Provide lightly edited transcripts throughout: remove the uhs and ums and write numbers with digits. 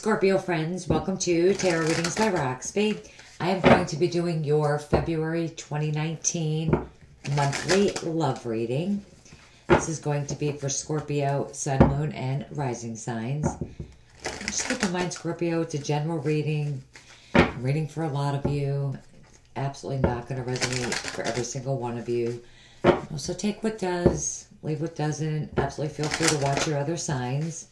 Scorpio friends, welcome to Tarot Readings by Roxby. I am going to be doing your February 2019 monthly love reading. This is going to be for Scorpio, Sun, Moon, and Rising signs. Just keep in mind, Scorpio, it's a general reading. I'm reading for a lot of you. It's absolutely not going to resonate for every single one of you. So take what does, leave what doesn't. Absolutely feel free to watch your other signs.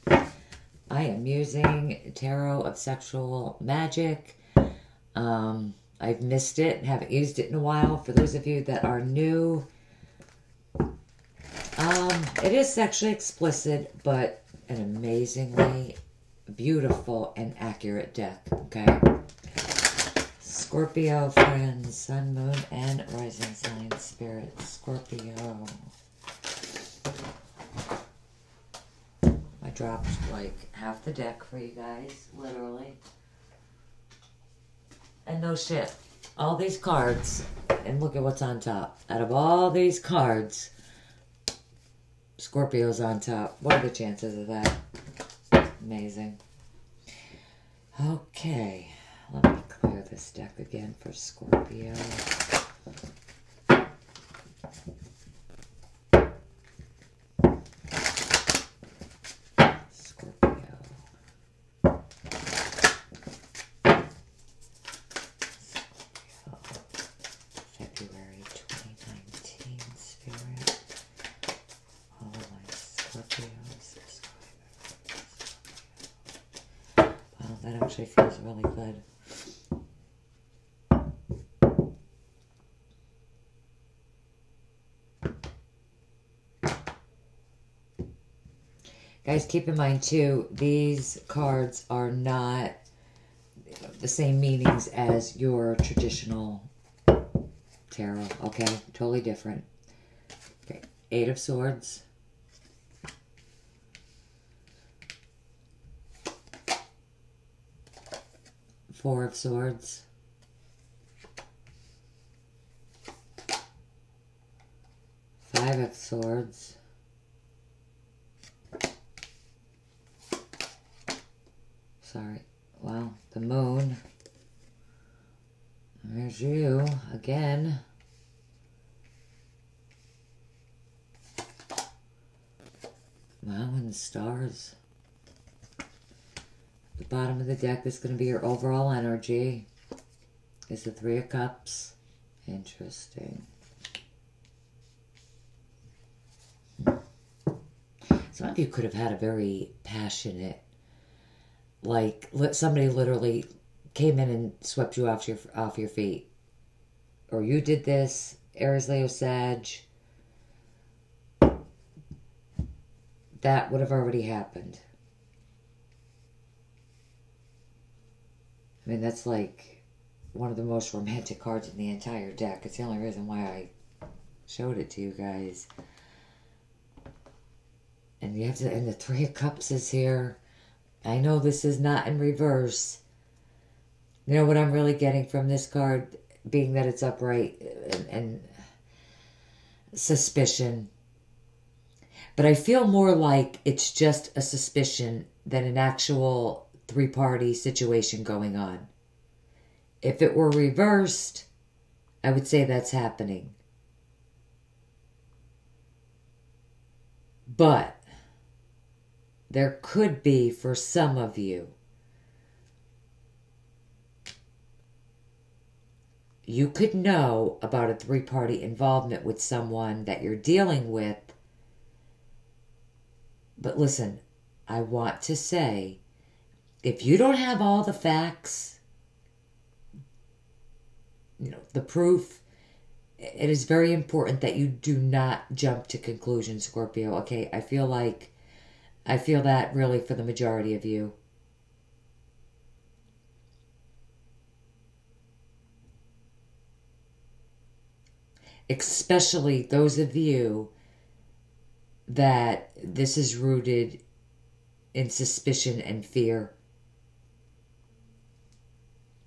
I am using Tarot of Sexual Magic. I've missed it, haven't used it in a while. For those of you that are new, it is sexually explicit, but an amazingly beautiful and accurate deck, okay? Scorpio friends, Sun, Moon, and Rising sign, Spirit, Scorpio. I dropped like half the deck for you guys, literally. And no shit, all these cards, and look at what's on top. Out of all these cards, Scorpio's on top. What are the chances of that? Amazing. Okay, let me clear this deck again for Scorpio. February 2019 Spirit. All my Scorpio subscribers. Wow, that actually feels really good. Guys, keep in mind too, these cards are not the same meanings as your traditional tarot, okay? Totally different. Okay, 8 of Swords. Four of Swords. Five of Swords. Sorry. Wow, the Moon. There's you again. Wow, and the stars. The bottom of the deck is going to be your overall energy. Is the Three of Cups. Interesting. Some of you could have had a very passionate, like somebody literally came in and swept you off your feet. Or you did this, Aries, Leo, Sag. That would have already happened. I mean, that's like one of the most romantic cards in the entire deck. It's the only reason why I showed it to you guys. And you have to, and the Three of Cups is here. I know this is not in reverse. You know what I'm really getting from this card, being that it's upright, and suspicion. But I feel more like it's just a suspicion than an actual three-party situation going on. If it were reversed, I would say that's happening. But there could be, for some of you, you could know about a three-party involvement with someone that you're dealing with. But listen, I want to say, if you don't have all the facts, you know, the proof, it is very important that you do not jump to conclusions, Scorpio, okay? I feel that really for the majority of you. Especially those of you that this is rooted in suspicion and fear.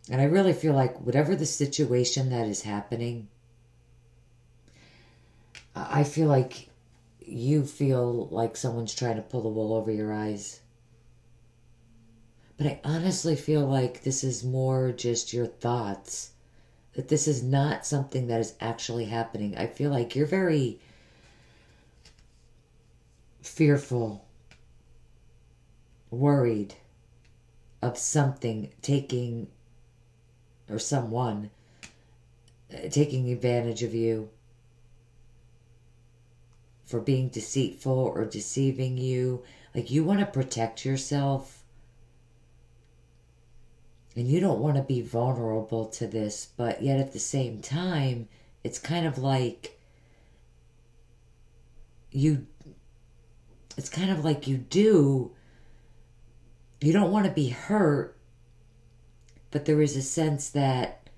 And I really feel like whatever the situation that is happening, I feel like you feel like someone's trying to pull the wool over your eyes. But I honestly feel like this is more just your thoughts. That this is not something that is actually happening. I feel like you're very fearful, worried of something taking, or someone taking advantage of you for being deceitful or deceiving you. Like, you want to protect yourself and you don't want to be vulnerable to this, but yet at the same time, it's kind of like you don't want to be hurt, but there is a sense that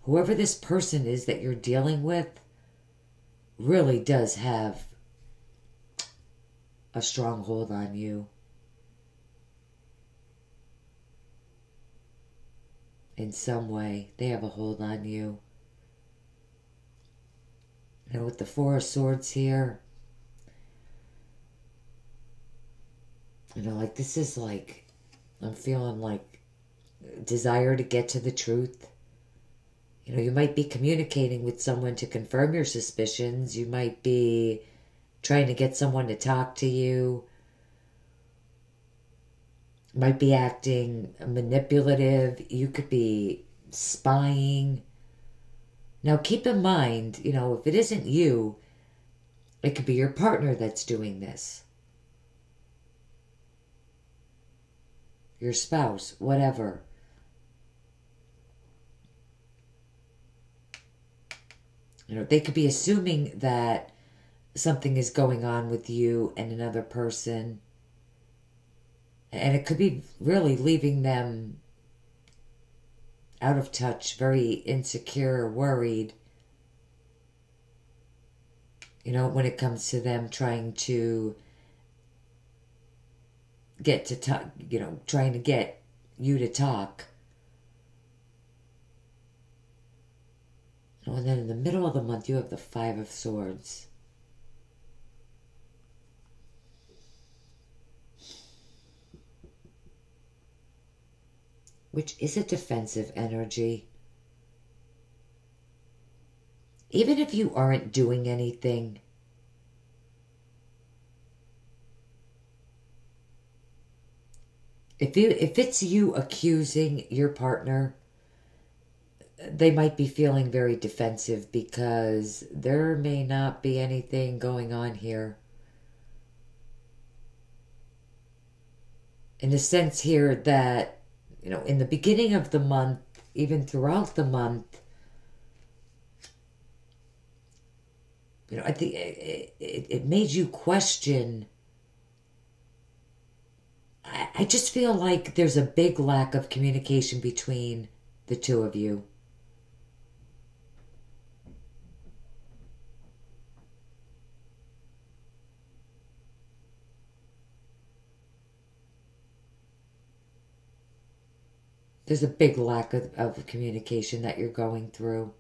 whoever this person is that you're dealing with really does have a strong hold on you. In some way, they have a hold on you. You know, with the Four of Swords here, you know, like, this is like, I'm feeling like desire to get to the truth. You know, you might be communicating with someone to confirm your suspicions. You might be trying to get someone to talk to you. Might be acting manipulative. You could be spying. Now, keep in mind, you know, if it isn't you, it could be your partner that's doing this. Your spouse, whatever. You know, they could be assuming that something is going on with you and another person. And it could be really leaving them out of touch, very insecure, worried. You know, when it comes to them trying to get to talk, you know, trying to get you to talk. Oh, and then in the middle of the month, you have the Five of Swords. Which is a defensive energy. Even if you aren't doing anything, if it's you accusing your partner, they might be feeling very defensive because there may not be anything going on here. In the sense here that, you know, in the beginning of the month, even throughout the month, you know, I think it made you question. I just feel like there's a big lack of communication between the two of you. There's a big lack of communication that you're going through.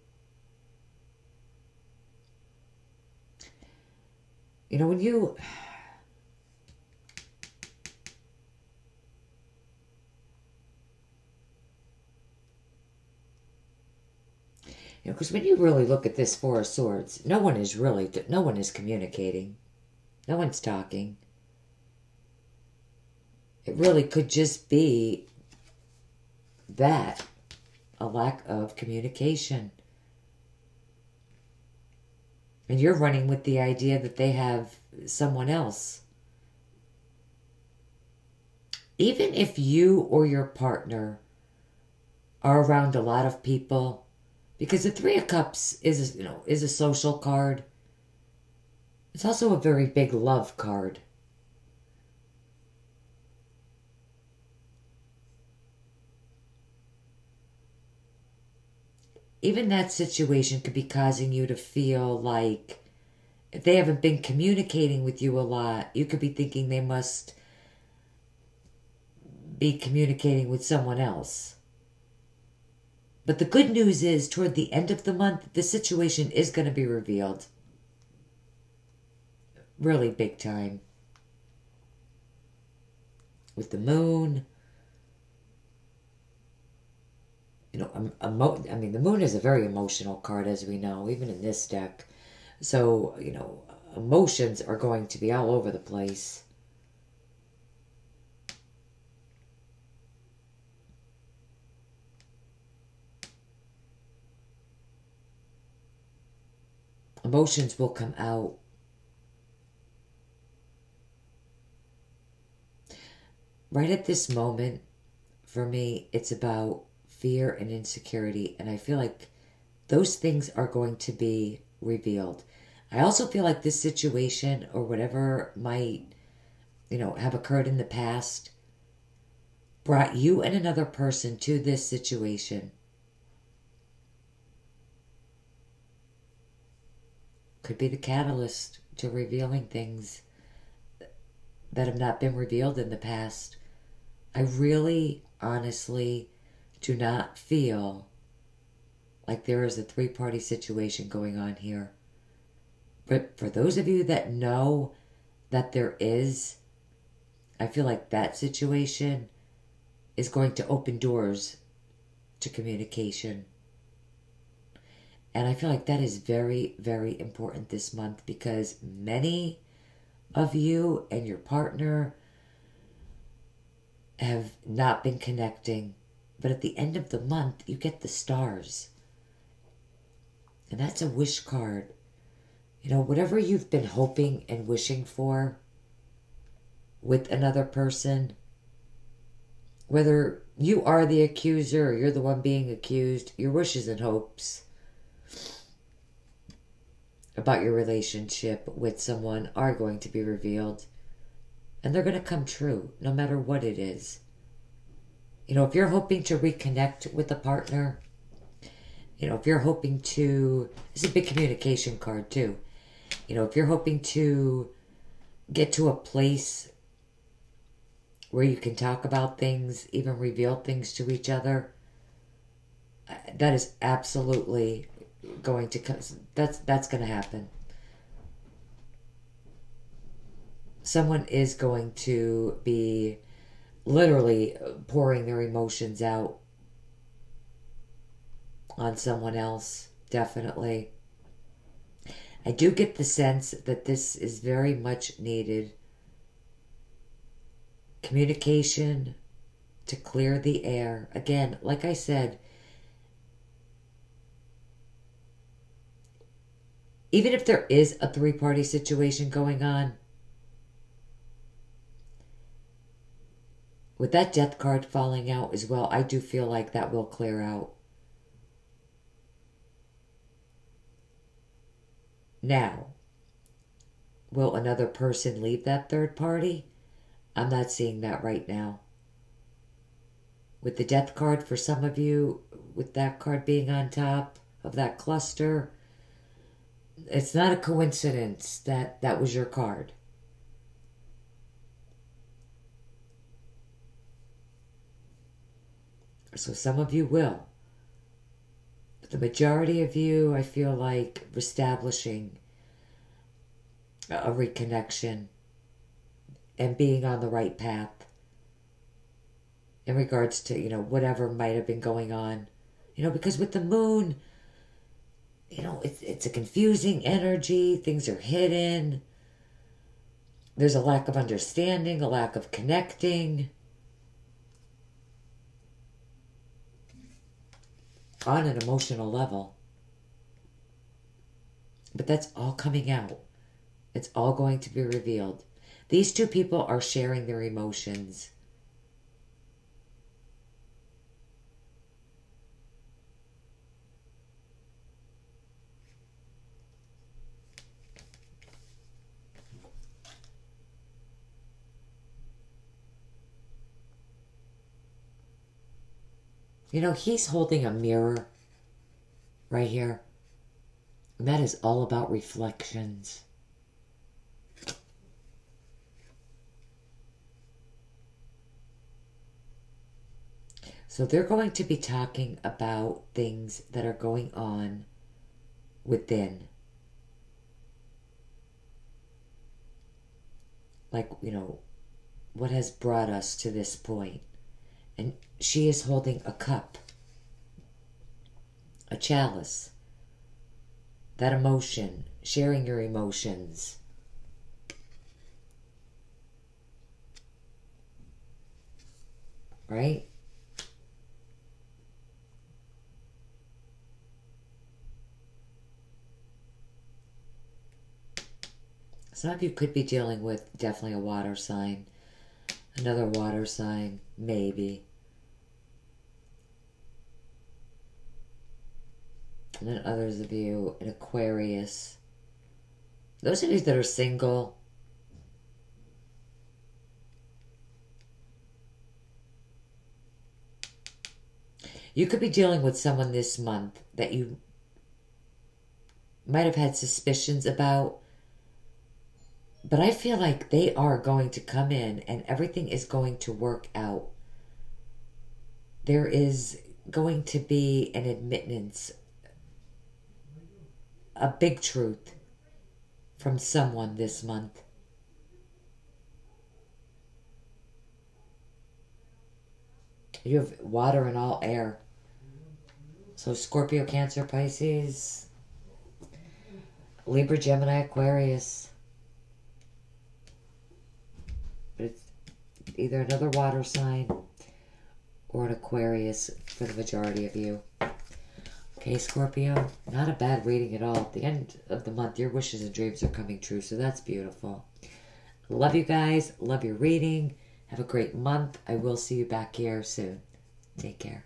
You know, when you... You know, because when you really look at this Four of Swords, no one is communicating. No one's talking. It really could just be that, a lack of communication. And you're running with the idea that they have someone else. Even if you or your partner are around a lot of people, because the Three of Cups is, you know, is a social card. It's also a very big love card. Even that situation could be causing you to feel like if they haven't been communicating with you a lot, you could be thinking they must be communicating with someone else. But the good news is, toward the end of the month, the situation is going to be revealed. Really big time. With the moon, I mean, the moon is a very emotional card, as we know, even in this deck. So, emotions are going to be all over the place. Emotions will come out. Right at this moment, for me, it's about fear and insecurity. And I feel like those things are going to be revealed. I also feel like this situation or whatever might, have occurred in the past brought you and another person to this situation. Could be the catalyst to revealing things that have not been revealed in the past. I really, honestly do not feel like there is a three-party situation going on here. But for those of you that know that there is, I feel like that situation is going to open doors to communication. And I feel like that is very, very important this month because many of you and your partner have not been connecting. But at the end of the month, you get the stars. And that's a wish card. Whatever you've been hoping and wishing for with another person, whether you are the accuser or you're the one being accused, your wishes and hopes about your relationship with someone are going to be revealed. And they're going to come true, no matter what it is. If you're hoping to reconnect with a partner, if you're hoping to... This is a big communication card, too. If you're hoping to get to a place where you can talk about things, even reveal things to each other, that is absolutely going to... That's going to happen. Someone is going to be literally pouring their emotions out on someone else, definitely. I do get the sense that this is very much needed. Communication to clear the air. Again, like I said, even if there is a three-party situation going on, with that death card falling out as well, I do feel like that will clear out. Now, will another person leave that third party? I'm not seeing that right now. With the death card for some of you, with that card being on top of that cluster, it's not a coincidence that that was your card. So some of you will. But the majority of you, I feel like, establishing a reconnection and being on the right path in regards to, whatever might have been going on. Because with the moon, it's a confusing energy. Things are hidden. There's a lack of understanding, a lack of connecting. On an emotional level. But that's all coming out. It's all going to be revealed. These two people are sharing their emotions. He's holding a mirror right here. And that is all about reflections. So they're going to be talking about things that are going on within. Like, what has brought us to this point. And she is holding a cup. a chalice. That emotion, sharing your emotions. Right? Some of you could be dealing with definitely a water sign. Another water sign, maybe. And then others of you, an Aquarius. Those of you that are single, you could be dealing with someone this month that you might have had suspicions about, but I feel like they are going to come in and everything is going to work out. There is going to be an admittance, a big truth from someone this month. You have water and all air. So Scorpio, Cancer, Pisces, Libra, Gemini, Aquarius. But it's either another water sign or an Aquarius for the majority of you. Okay, Scorpio, not a bad reading at all. At the end of the month, your wishes and dreams are coming true, so that's beautiful. Love you guys. Love your reading. Have a great month. I will see you back here soon. Take care.